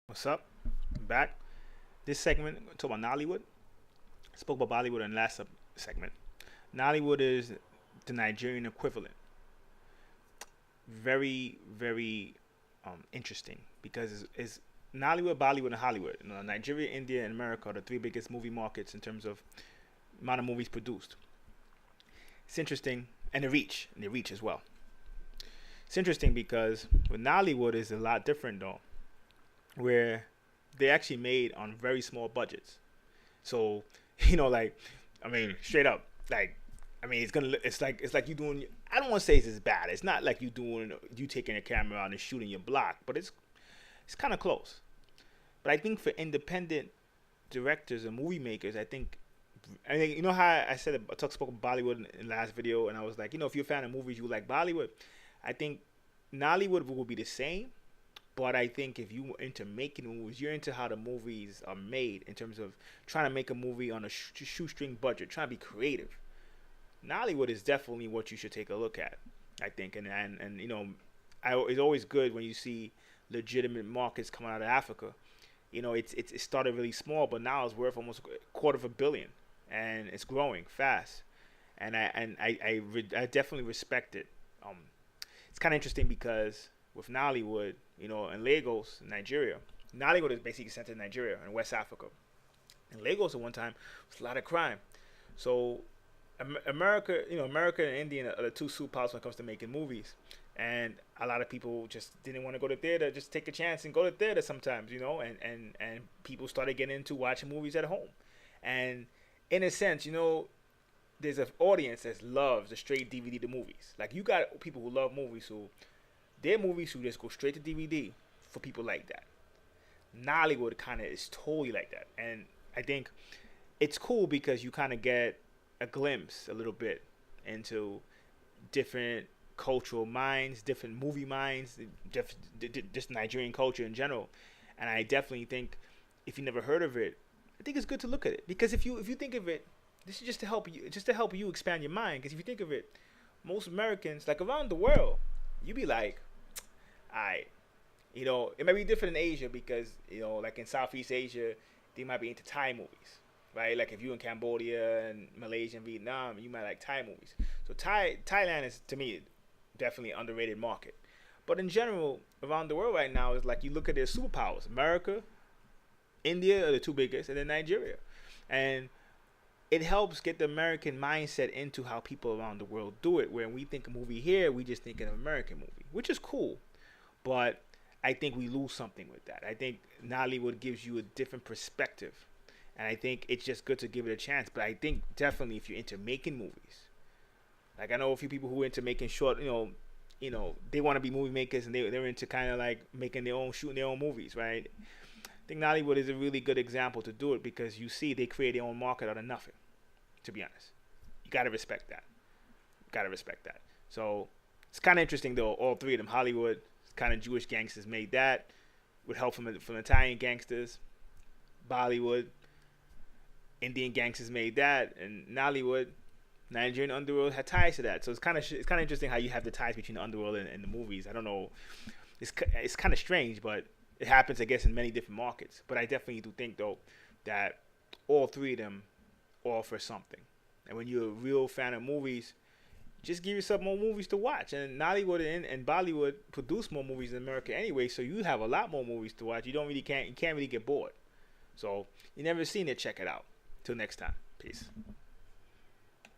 What's up? I'm back. This segment, we talk about Nollywood. I spoke about Bollywood in the last segment. Nollywood is the Nigerian equivalent. Very, very interesting because it's Nollywood, Bollywood, and Hollywood. Nigeria, India, and America are the three biggest movie markets in terms of amount of movies produced. It's interesting, and the reach as well. It's interesting because with Nollywood is a lot different though, where they actually made on very small budgets. So, like, I mean, straight up, like, I mean, it's like you doing. I don't want to say it's as bad. It's not like you taking a camera out and shooting your block, but it's kind of close. But I think for independent directors and movie makers, I think you know how I said spoke about Bollywood in the last video, and I was like, if you're a fan of movies, you like Bollywood. I think Nollywood will be the same, but I think if you into making movies, you're into how the movies are made in terms of trying to make a movie on a shoestring budget, trying to be creative. Nollywood is definitely what you should take a look at. I think, and it's always good when you see legitimate markets coming out of Africa. It started really small, but now it's worth almost a quarter of a billion, and it's growing fast. And I definitely respect it. Um, it's kind of interesting because with Nollywood, in Lagos, Nigeria, Nollywood is basically centered in Nigeria and West Africa. In Lagos at one time was a lot of crime. So America, America and India are the two superpowers when it comes to making movies. And a lot of people just didn't want to go to theater, just take a chance and go to theater sometimes, and people started getting into watching movies at home. And in a sense, there's an audience that loves the straight DVD to movies. Like you got people who love movies who their movies who just go straight to DVD for people like that. Nollywood kind of is totally like that, and I think it's cool because you kind of get a glimpse a little bit into different cultural minds, different movie minds, just Nigerian culture in general. And I definitely think if you never heard of it, I think it's good to look at it because if you think of it, this is just to help you expand your mind. Because if you think of it, most Americans like around the world, you be like, I, it might be different in Asia because like in Southeast Asia, they might be into Thai movies, right? Like if you in Cambodia and Malaysia and Vietnam, you might like Thai movies. So Thailand is to me definitely an underrated market. But in general, around the world right now is like you look at their superpowers. America, India are the two biggest, and then Nigeria. And it helps get the American mindset into how people around the world do it. When we think a movie here, we just think an American movie, which is cool. But I think we lose something with that. I think Nollywood gives you a different perspective. And I think it's just good to give it a chance. But I think definitely if you're into making movies, like I know a few people who are into making short, they want to be movie makers and they're into kind of like making their own, shooting their own movies, right? I think Nollywood is a really good example to do it because you see they create their own market out of nothing, to be honest. You got to respect that. Got to respect that. So it's kind of interesting though, all three of them, Hollywood, kind of Jewish gangsters made that with help from Italian gangsters. Bollywood, Indian gangsters made that, and Nollywood, Nigerian underworld had ties to that. So it's kind of interesting how you have the ties between the underworld and the movies. I don't know, it's kind of strange, but it happens I guess in many different markets. But I definitely do think though that all three of them offer something. And when you're a real fan of movies, just give yourself more movies to watch. And Nollywood and Bollywood produce more movies in America anyway, so you have a lot more movies to watch. You can't really get bored. So you never seen it, check it out. Till next time. Peace.